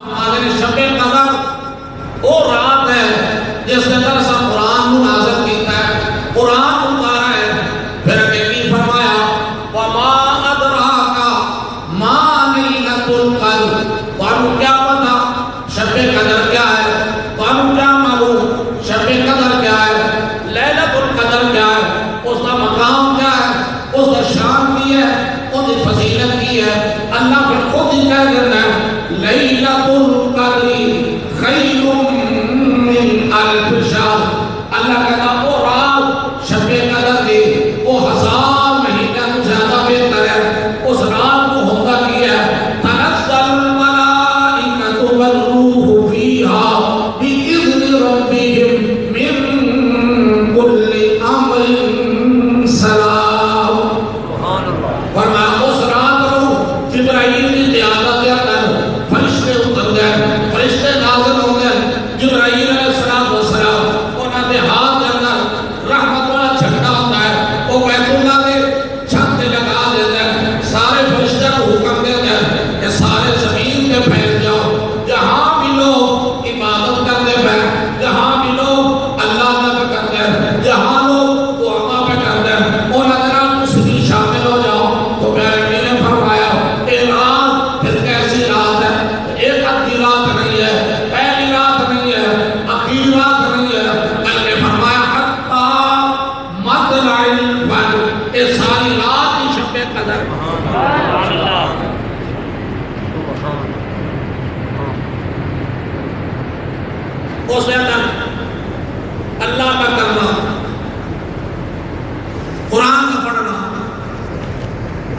ہمارے شب قدر وہ رات ہے جس کے اندر سب قرآن نازل کیتا ہے، قرآن اتارا ہے۔ پھر اگے کی فرمایا وما ادراک ما لیلۃ القدر، تانوں کیا پتا شب قدر کیا ہے، تانوں کیا معلوم شب قدر کیا ہے، لیلۃ القدر کیا ہے، اس کا مقام کیا ہے، اس کا شان کی ہے، اس کی فضیلت کی ہے۔ اللہ پھر خود ہی کہہ دیتا ہے لیلۃ القدر خیر من الف شہر، اللہ کہتا وہ رات شب قدر دی وہ 1000 مہینے سے زیادہ بہتر ہے۔ اس رات کو ہوتا کیا ہے تنزل الملائکۃ والروح فیہا بإذن ربہم من کل امر سلام۔ فرمایا اس رات کو جبرائیل کی قیادت کے اندر فرشتے اتر گئے، فرشتے نازل ہو گئے۔ جبرائیل علیہ السلام انہوں نے ہاتھ کے اندر رحمت والا جھنڈا ہوتا ہے، وہ بیت اللہ کے چھت پہ لگا دیتے ہیں، سارے فرشتے کو حکم دیتے ہیں کہ سارے زمین پہ پھیل جاؤ، جہاں بھی لوگ عبادت کرتے ہیں، جہاں بھی لوگ اللہ پہ کرتے ہیں، جہاں لوگ دعا پہ کرتے ہیں، ان حضرات اس میں شامل ہو جاؤ۔ تو میرے نبی نے فرمایا اے رات پھر کیسی رات ہے، ایک ادھی رات نہیں ہے، پہلی رات نہیں ہے، اخیر رات نہیں ہے، بلکہ فرمایا حتی مطلع الفجر، یہ ساری رات ہی شب قدر۔ اس اندر اللہ کا کرنا، قرآن کا پڑھنا،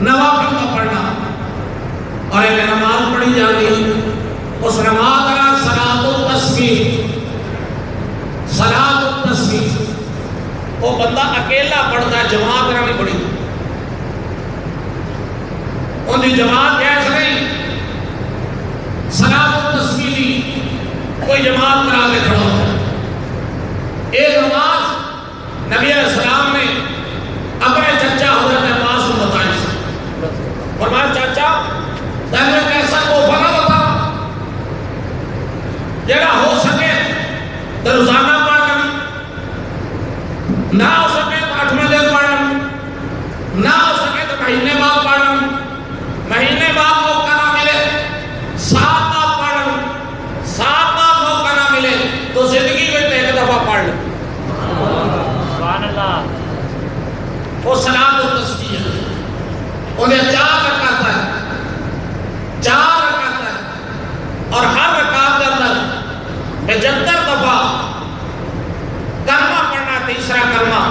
نوافل کا پڑھنا، اور ایک نماز پڑھی جاتی ہے، اس نماز کا صلاۃ التسبیح، صلاۃ التسبیح وہ بندہ اکیلا پڑھتا ہے، جماعت کرانی پڑی، ان کی جماعت جیسے نہیں، صلاۃ التسبیح دی کوئی جماعت کرا کے کھڑا ہوتا ہے۔ ایک نماز نبی علیہ السلام نے اپنے چچا حضرت عباس کو بتائی، فرمایا چاچا تمہیں ایک ایسا تحفہ نہ بتا جڑا ہو سکے تو روزانہ پڑھ لیں، نہ ہو سکے تو 8ویں دن پڑھ لیں، نہ ہو سکے تو مہینے بعد پڑھ لیں، مہینے بعد موقع نہ ملے 7 بعد پڑھ لیں، 7 بعد موقع نہ ملے تو زندگی میں ایک دفعہ پڑھ لیں۔ سبحان اللہ۔ وہ صلاۃ التسبیح ہے، انہیں 4 رکعت ہے، 4 رکعت ہے، اور ہر رکعت کے اندر 75 دفعہ کلمہ پڑھنا، تیسرا کلمہ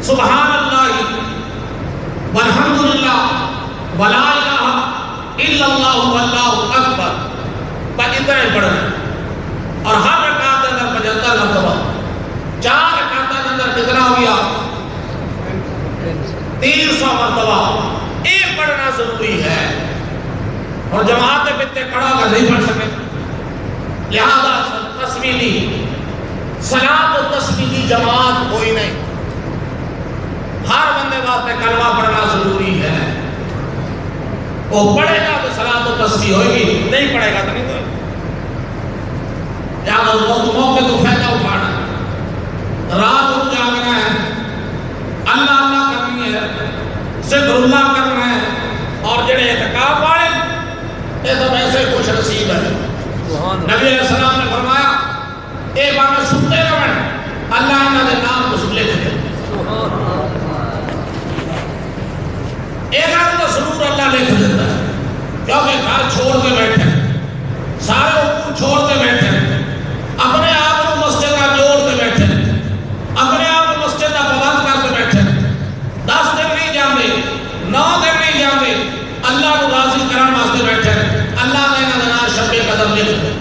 سبحان اللہ والحمدللہ ولا الہ الا اللہ واللہ اکبر، بس اتنا ہی پڑھنا، اور ہر رکعت کے اندر 75 مرتبہ، 4 رکعت کے اندر کتنا ہو گیا 300 مرتبہ یہ پڑھنا ضروری ہے۔ اور جماعت پتے کھڑا کر نہیں پڑھ سکے، لہذا تسبیحی صلاۃ التسبیحی جماعت کوئی نہیں، ہر بندے واسطے کلمہ پڑھنا ضروری ہے۔ وہ پڑھے گا تو صلاۃ التسبیح ہوئے گی، نہیں پڑھے گا تو نہیں ہوئے گی۔ لہذا موقع تو فائدہ اٹھانا، رات کو جاگنا ہے، اللہ اللہ کرنی ہے، ذکر اللہ کرنا ہے، اور جڑے اعتکاف والے یہ تو ویسے خوش نصیب ہے۔ نبی علیہ السلام نے فرمایا اے باندے ستے رہن، اللہ انہاں دے نام کو لکھ دے، ایک آدھ تو ضرور اللہ لکھ دیتا ہے، کیونکہ گھر چھوڑ کے بیٹھے ہیں، سارے حقوق چھوڑ کے بیٹھے ہیں، اپنے آپ کو مسجد کا جوڑ کے بیٹھے ہیں، اپنے آپ کو مسجد کا پابند کر کے بیٹھے ہیں، 10 دن نہیں جاندے، 9 دن نہیں جاندے، اللہ کو راضی کرن واسطے بیٹھے ہیں، اللہ نے انہاں دا نام شب قدر لکھ دیا۔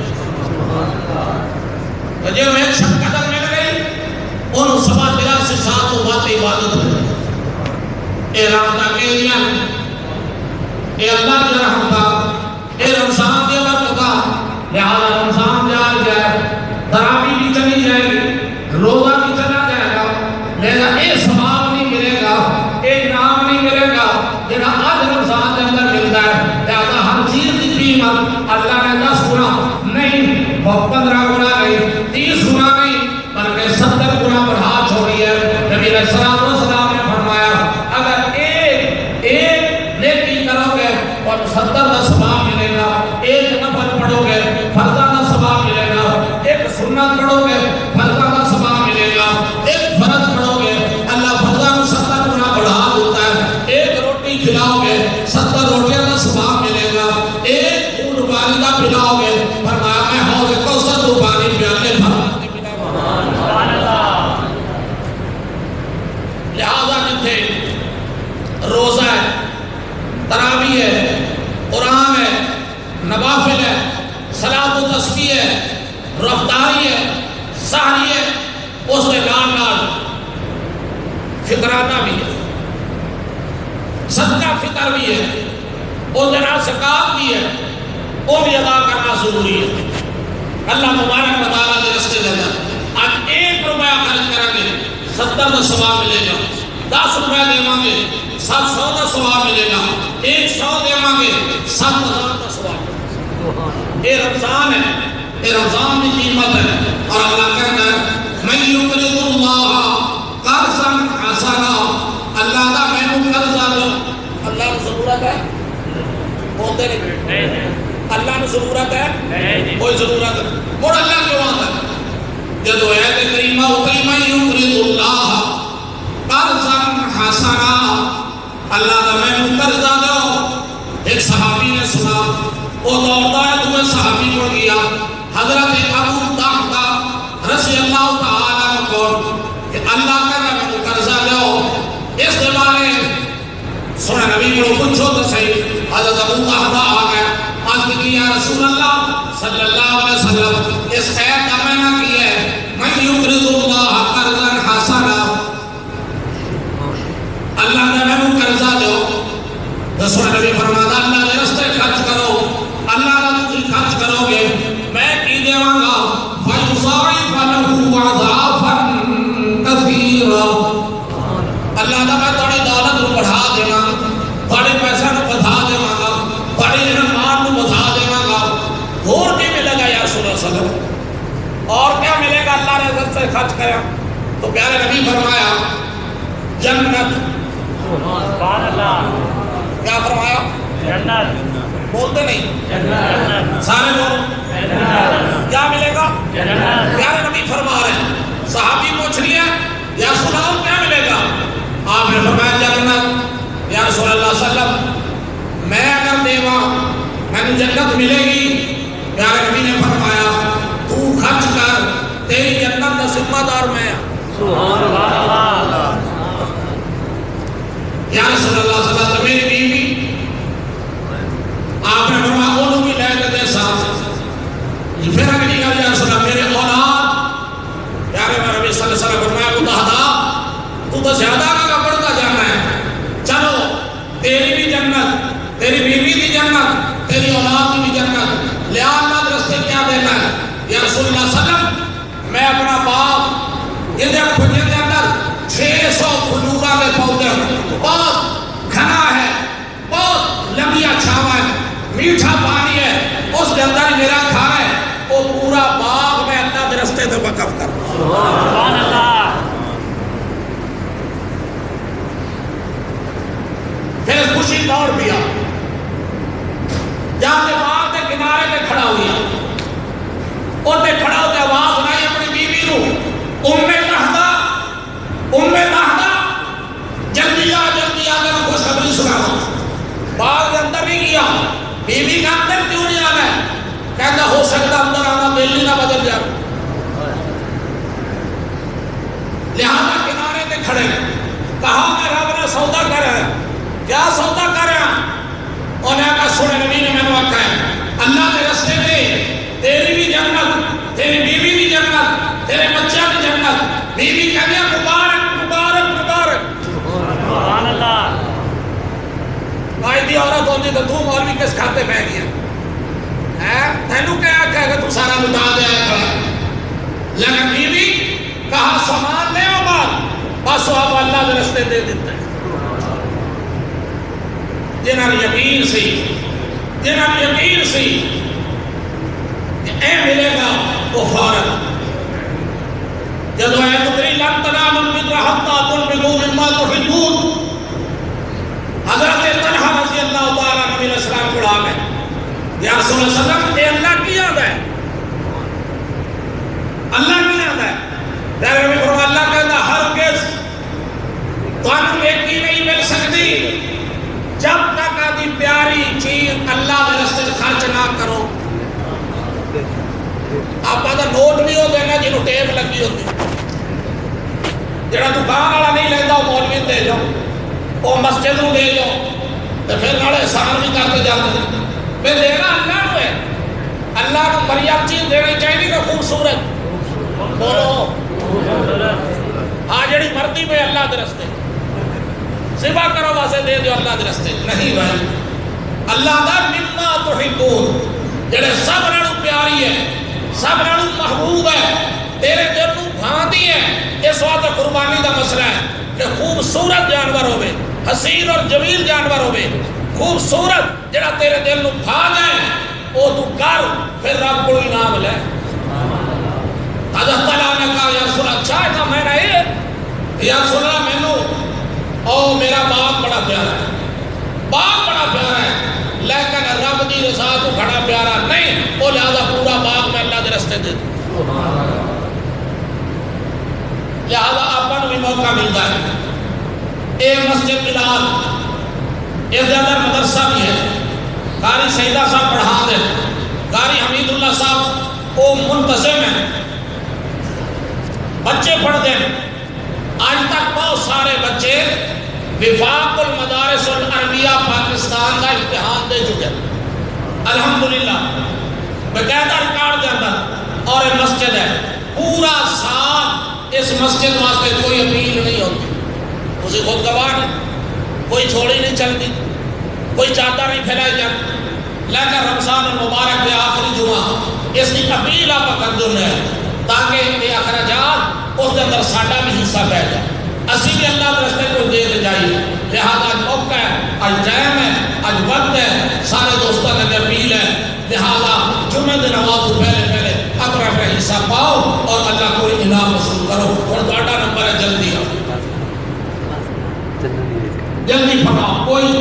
تو جو ایک شب قدر مل گئی انہوں سوا 83 وقت عبادت ہو، اے رحمتہ کے دیا، اے اللہ کی رحمتہ، اے رمضان دے برکتہ، لہذا رمضان جا جائے، تراویح بھی چلی جائے گی، روزہ بھی چلا جائے گا، لہذا اے ثواب نہیں ملے گا، اے انعام نہیں ملے گا، جنہاں آج رمضان کے اندر ملتا ہے، لہذا ہر چیز کی قیمت اللہ نے 10 گنا نہیں، 15 گنا نہیں، 30 گنا نہیں، بلکہ 70 گنا بڑھا چھوڑی ہے۔ نبی علیہ السلام نے فرمایا اگر ایک نیکی کرو گے اور 70 کا ثواب ملے گا، ایک نفل پڑھو گے فرضہ کا ثواب ملے گا، ایک سنت پڑھو گے فرضہ کا ثواب ملے گا، ایک فرض پڑھو گے اللہ فرضہ کو 70 گنا بڑھا دیتا ہے، ایک روٹی کھلاؤ گے 70 روٹیاں کا ثواب ملے گا، ایک اونٹ والدہ پلاؤ گے فرمایا میں حوض کوثر کو پانی پیالے بھر کے پلاؤں گا۔ لہذا جتھے روزہ ہے، تراویح ہے، قرآن ہے، نوافل ہے، صلاۃ و تسبیح ہے، رفتاری ہے، سحری ہے، اس کے نال فطرانہ بھی ہے، صدقہ فطر بھی ہے، اور جناب زکات بھی ہے، وہ بھی ادا کرنا ضروری ہے۔ اللہ مبارک و تعالیٰ کے رستے دینا آج 1 روپیہ خرچ کریں گے 70 کا ثواب ملے گا، 10 روپیہ دیواں گے 700 کا ثواب ملے گا، 100 دیواں گے 7000 کا ثواب ملے گا۔ یہ رمضان ہے، یہ رمضان کی قیمت ہے، اور اللہ کہتا ہے من یقرض اللہ قرضا حسنا، اللہ کا میں قرضہ دو۔ اللہ کو ضرورت ہے بولتے نہیں، اللہ کو ضرورت ہے کوئی ضرورت ہے، اور اللہ کیوں آتا ہے جدو ایت کریمہ اتری من یقرض اللہ قرضا حسنا، اللہ کا میں قرضہ دو۔ ایک صحابی نے سنا، وہ دوڑتا ہے دوسرے صحابی کو گیا حضرت ابو طلحہ رضی اللہ تعالیٰ عنہ کو کہ اللہ کا میں قرضہ دو، اس کے بارے سنہ نبی کو پوچھو تو صحیح۔ حضرت ابو طلحہ آ گیا، آج کہ یا رسول اللہ صلی اللہ علیہ وسلم اس خیر کا میں نہ کیا ہے من یقرض اللہ قرضا حسنا، اللہ کا میں قرضہ دو۔ رسول نبی فرماتا اللہ کے راستے خرچ کرو، اللہ کا تم خرچ کرو گے میں کی دیواں گا فیضاعف لہ اضعافا کثیرا، اللہ کا میں تھوڑی دولت کو بڑھا دیواں گا، تھوڑے پیسہ کو بڑھا دیواں گا، تھوڑے مال کو بڑھا دیواں گا۔ اور کیا ملے گا یا رسول اللہ صلی اللہ علیہ وسلم، اور کیا ملے گا اللہ نے راستے خرچ کرا؟ تو پیارے نبی فرمایا جنت۔ سبحان اللہ، کیا فرمایا؟ جنت۔ بولتے نہیں سارے لوگ، کیا ملے گا؟ پیارے نبی فرما رہے ہیں، صحابی پوچھ لیا یا سناؤ کیا ملے گا؟ آپ نے فرمایا جنت۔ یا رسول اللہ صلی اللہ علیہ وسلم میں اگر دیواں میں نے جنت ملے گی؟ پیارے نبی نے فرمایا تو خرچ کر، تیری جنت کا ذمہ دار میں۔ سبحان اللہ۔ یا رسول اللہ صلی اللہ علیہ وسلم میری بیوی، آپ نے فرمایا انہوں بھی لے کے دے ساتھ، پھر اگلی گل یا رسول اللہ میرے اولاد، پیارے نبی صلی اللہ علیہ وسلم فرمایا متحدہ تو زیادہ کا بڑھتا جانا ہے، چلو تیری بھی جنت، تیری بیوی بھی جنت، تیری اولاد بھی جنت، لہذا رستے کیا دینا ہے؟ یا رسول اللہ صلی اللہ علیہ وسلم میں اپنا باپ یہ دیکھ کھجے کے اندر 600 کھجورہ کے پودے بہت گھنا ہے، بہت لمبی چھاوا ہے، میٹھا پانی ہے، اس کے اندر میرا گھر ہے، وہ پورا باغ میں اللہ کے رستے سے وقف کر۔ سبحان اللہ۔ پھر خوشی دوڑ پیا، جا کے باغ کے کنارے پہ کھڑا ہویا، اور پہ کھڑا ہوتے آواز سنائی اپنی بیوی نو، ام نہدہ جلدی آ کے میں خوشخبری سناؤں۔ باغ کے اندر بھی گیا، بیوی کا اندر کیوں نہیں آنا ہے؟ کہتا ہو سکتا اندر آنا دل نہ بدل جائے، لہذا کنارے پہ کھڑے، کہا میں رب نے سودا کر ہے، کیا سودا کر رہا؟ اور نے کہا سنے نبی نے میں نے آکھا ہے اللہ کے رستے میں تیری بھی جنت، تیری بیوی بھی جنت، تیرے بچہ بھی جنت۔ بیوی کہتے ہیں مبارک مبارک مبارک۔ سبحان اللہ۔ قائدی عورت ہوتی تو تو مولوی کس کھاتے پہ گیا، تینوں کیا کہے گا تو سارا بتا دے آئے، لیکن بیوی کہا سامان لے او بات، بس وہ آپ اللہ کے رستے دے دیتے ہیں۔ جنہاں یقین سی جنہاں یقین سی کہ اے ملے گا وہ فوراً جدو ہے اتری لن تنالوا البر حتی تنفقوا مما تحبون حضرت طلحہ رضی اللہ تعالیٰ نبی علیہ السلام کو آ گئے یا رسول اللہ صلی اللہ علیہ وسلم اے اللہ کی یاد ہے اللہ کی یاد ہے دیکھ میں فرما اللہ کہتا ہرگز تانوں نیکی نہیں مل سکتی جب تک آدھی پیاری چیز اللہ کے راستے خرچ نہ کرو آپ آدھا نوٹ نہیں ہو دینا جنہوں ٹیپ لگی ہوتی جڑا دکان والا نہیں لیتا وہ مولوی دے جاؤ وہ مسجد نو دے جاؤ تو پھر نالے احسان بھی کرتے جاتے ہیں میں دینا اللہ کو ہے اللہ کو مریم چیز دینی چاہیے کہ خوبصورت بولو ہاں جڑی مردی میں اللہ دے راستے سبا کرو واسے دے دیو اللہ دے راستے نہیں بھائی اللہ دا مما تحبون جڑے سب نالوں پیاری ہے سب نالوں محبوب ہے تیرے دل نو بھاندی ہے اس وقت قربانی دا مسئلہ ہے کہ خوبصورت جانور ہوئے حسین اور جمیل جانور ہوئے خوبصورت جڑا تیرے دل نو بھا جائے او تو کر پھر رب کو انعام لے حضرت تعالیٰ نے کہا یا رسول اچھا ہے کہ میں نے یا رسول اللہ میں نو او میرا باپ بڑا پیارا ہے باپ بڑا پیارا ہے لیکن رب دی رضا تو کھڑا پیارا نہیں وہ لہذا پورا باپ میں اللہ دے راستے دے دوں لہذا اپن بھی موقع ملتا ہے ایک مسجد بلال ایک زیادہ مدرسہ بھی ہے قاری سیدہ صاحب پڑھا دے قاری حمید اللہ صاحب وہ منتظم ہے بچے پڑھ دیں آج تک بہت سارے بچے وفاق المدارس العربیہ پاکستان کا امتحان دے چکے الحمدللہ باقاعدہ ریکارڈ کے اندر اور ایک مسجد ہے پورا سال اس مسجد واسطے کوئی اپیل نہیں ہوتی اسے خود گواہ نہیں کوئی چھوڑی نہیں چلتی کوئی چادر نہیں پھیلائی جاتی لیکن رمضان المبارک کے آخری جمعہ اس کی اپیل آپ کر دوں ہے تاکہ یہ اخراجات اس کے اندر ساڈا بھی حصہ پہ جائے اسی بھی اللہ کے راستے کو دے دے جائیے لہذا آج موقع ہے آج ٹائم ہے آج وقت ہے سارے دوستوں نے اپیل ہے لہذا جمعہ دن نماز تو پہلے اپنا اپنا حصہ پاؤ اور اللہ کو انعام وصول کرو اور تھوڑا نمبر ہے جلدی آؤ جلدی پڑھاؤ کوئی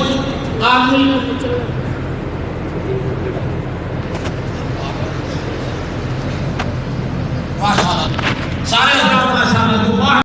آدمی ماشاءاللہ